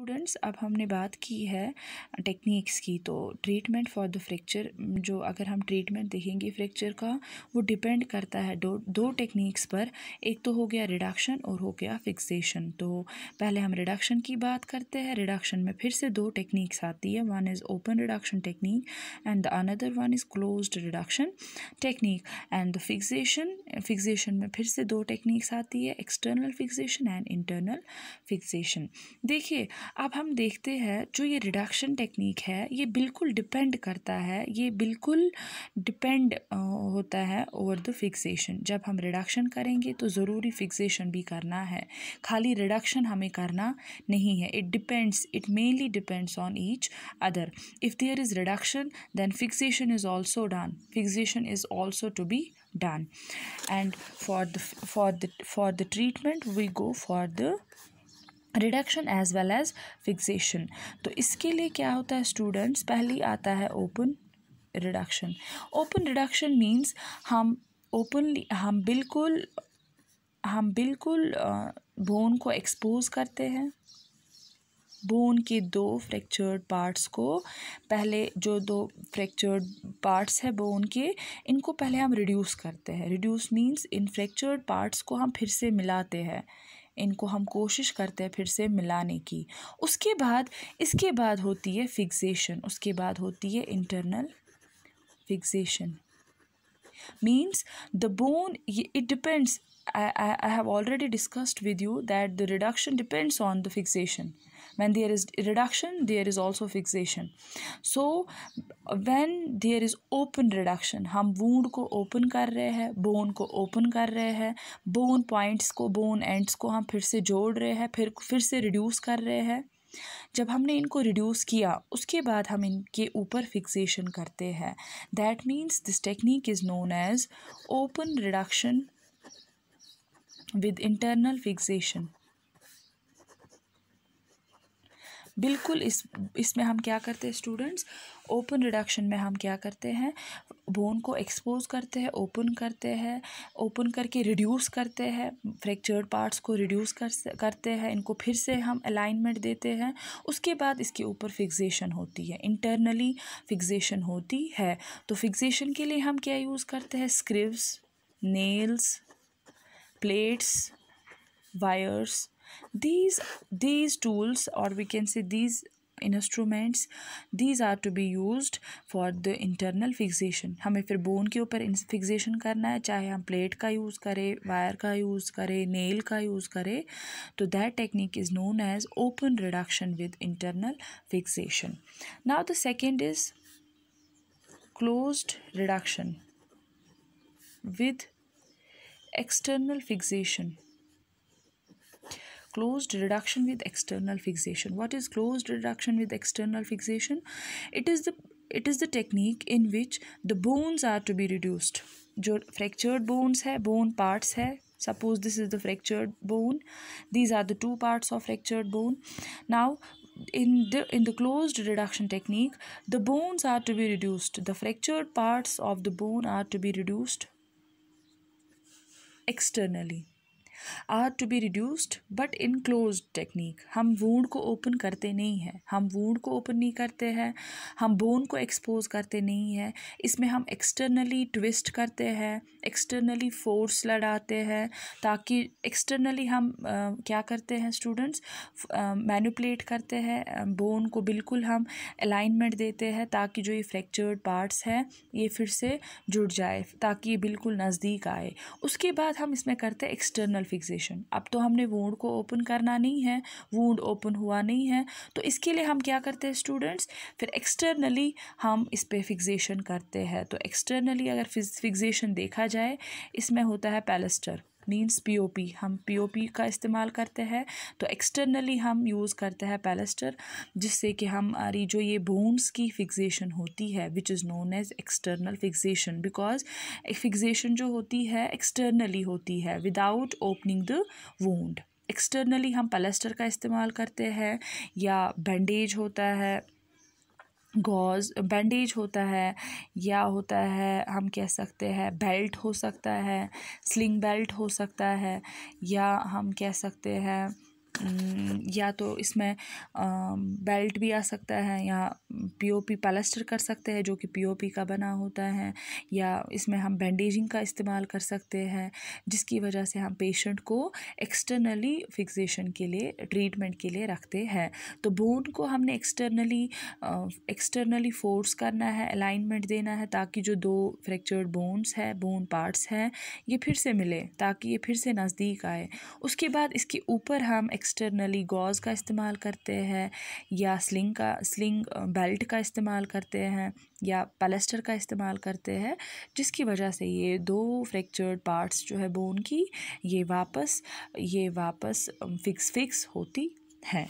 Students, अब हमने बात की है टेक्निक्स की। तो ट्रीटमेंट फॉर द फ्रैक्चर, जो अगर हम ट्रीटमेंट देखेंगे फ्रैक्चर का, वो डिपेंड करता है दो टेक्निक्स पर। एक तो हो गया रिडक्शन और हो गया फिक्सेशन। तो पहले हम रिडक्शन की बात करते हैं। रिडक्शन में फिर से दो टेक्निक्स आती है, one is open reduction technique and the another one is closed reduction technique. And the fixation में फिर से दो टेक्निक्स आती है, external fixation and internal fixation. देखिए, अब हम देखते हैं जो ये रिडक्शन टेक्निक है, ये बिल्कुल डिपेंड करता है, ये बिल्कुल डिपेंड होता है ओवर द फिक्सेशन। जब हम रिडक्शन करेंगे तो ज़रूरी फिक्सेशन भी करना है, खाली रिडक्शन हमें करना नहीं है। It mainly depends on each other. If there is reduction then fixation is also done, fixation is also to be done. And for the treatment we go for the reduction as well as fixation. तो इसके लिए क्या होता है students, पहले आता है open reduction. Open reduction means हम बिल्कुल बोन को एक्सपोज करते हैं, बोन के दो फ्रैक्चर्ड पार्ट्स को। पहले जो दो फ्रैक्चर्ड पार्ट्स है बोन के, इनको पहले हम रिड्यूस करते हैं। Reduce means in fractured parts को हम फिर से मिलाते हैं, इनको हम कोशिश करते हैं फिर से मिलाने की। इसके बाद होती है फिक्सेशन, उसके बाद होती है internal fixation. Means the bone, it depends. I have already discussed with you that the reduction depends on the fixation. When there is reduction, there is also fixation. So when there is open reduction, हम wound को open कर रहे हैं, bone को open कर रहे हैं, bone points को, bone ends को हम फिर से जोड़ रहे हैं, फिर से reduce कर रहे हैं। जब हमने इनको रिड्यूस किया उसके बाद हम इनके ऊपर फिक्सेशन करते हैं। That means this technique is known as open reduction with internal fixation. बिल्कुल इसमें हम क्या करते हैं स्टूडेंट्स, ओपन रिडक्शन में हम क्या करते हैं, बोन को एक्सपोज करते हैं, ओपन करते हैं, ओपन करके रिड्यूस करते हैं, फ्रैक्चर्ड पार्ट्स को रिड्यूस करते हैं, इनको फिर से हम अलाइनमेंट देते हैं। उसके बाद इसके ऊपर फिक्सेशन होती है, इंटरनली फिक्सेशन होती है। तो फिक्सेशन के लिए हम क्या यूज़ करते हैं, screws, nails, plates, wires. These tools, or we can say these instruments, these are to be used for the internal fixation. हमें फिर बोन के ऊपर फिक्सेशन करना है, चाहे हम प्लेट का यूज़ करें, वायर का यूज़ करें, नेल का यूज़ करें। तो that technique is known as open reduction with internal fixation. Now the second is closed reduction with external fixation. Closed reduction with external fixation. What is closed reduction with external fixation? It is the technique in which the bones are to be reduced. जो fractured bones है, bone parts है, suppose this is the fractured bone, these are the two parts of fractured bone. Now in the closed reduction technique, the bones are to be reduced, the fractured parts of the bone are to be reduced externally, are to be reduced but in closed technique. हम wound को open करते नहीं हैं, हम wound को open नहीं करते हैं, हम बोन को एक्सपोज करते नहीं हैं। इसमें हम एक्सटर्नली ट्विस्ट करते हैं, एक्सटर्नली फोर्स लगाते हैं, ताकि एक्सटर्नली हम क्या करते हैं स्टूडेंट्स, मैनिपुलेट करते हैं बोन को, बिल्कुल हम अलाइनमेंट देते हैं ताकि जो ये फ्रैक्चर्ड पार्ट्स हैं ये फिर से जुड़ जाए, ताकि ये बिल्कुल नज़दीक आए। उसके बाद हम इसमें करते हैं एक्सटर्नल फिक्सेशन। अब तो हमने वूंड को ओपन करना नहीं है, वूंड ओपन हुआ नहीं है, तो इसके लिए हम क्या करते हैं स्टूडेंट्स, फिर एक्सटर्नली हम इस पे फिक्सेशन करते हैं। तो एक्सटर्नली अगर फिक्सेशन देखा जाए, इसमें होता है पैलेस्टर, मीन्स पीओपी, हम पीओपी का इस्तेमाल करते हैं। तो एक्सटर्नली हम यूज़ करते हैं पैलेस्टर, जिससे कि हमारी जो ये बोन्स की फिक्सेशन होती है which is known as external fixation, because fixation जो होती है एक्सटर्नली होती है without opening the wound. Externally हम पैलेस्टर का इस्तेमाल करते हैं, या बैंडेज होता है, गॉज बैंडेज होता है, या होता है हम कह सकते हैं बेल्ट हो सकता है, स्लिंग बेल्ट हो सकता है, या हम कह सकते हैं या तो इसमें बेल्ट भी आ सकता है, या पीओपी प्लास्टर कर सकते हैं जो कि पीओपी का बना होता है, या इसमें हम बैंडेजिंग का इस्तेमाल कर सकते हैं, जिसकी वजह से हम पेशेंट को एक्सटर्नली फिक्सेशन के लिए, ट्रीटमेंट के लिए रखते हैं। तो बोन को हमने एक्सटर्नली फोर्स करना है, अलाइनमेंट देना है, ताकि जो दो फ्रैक्चर्ड बोन्स है, बोन पार्ट्स हैं, ये फिर से मिले, ताकि ये फिर से नज़दीक आए। उसके बाद इसके ऊपर हम एक्सटर्नली गॉज़ का इस्तेमाल करते हैं, या स्लिंग बेल्ट का इस्तेमाल करते हैं, या प्लास्टर का इस्तेमाल करते हैं, जिसकी वजह से ये दो फ्रैक्चर्ड पार्ट्स जो है बोन की, ये वापस फिक्स होती हैं।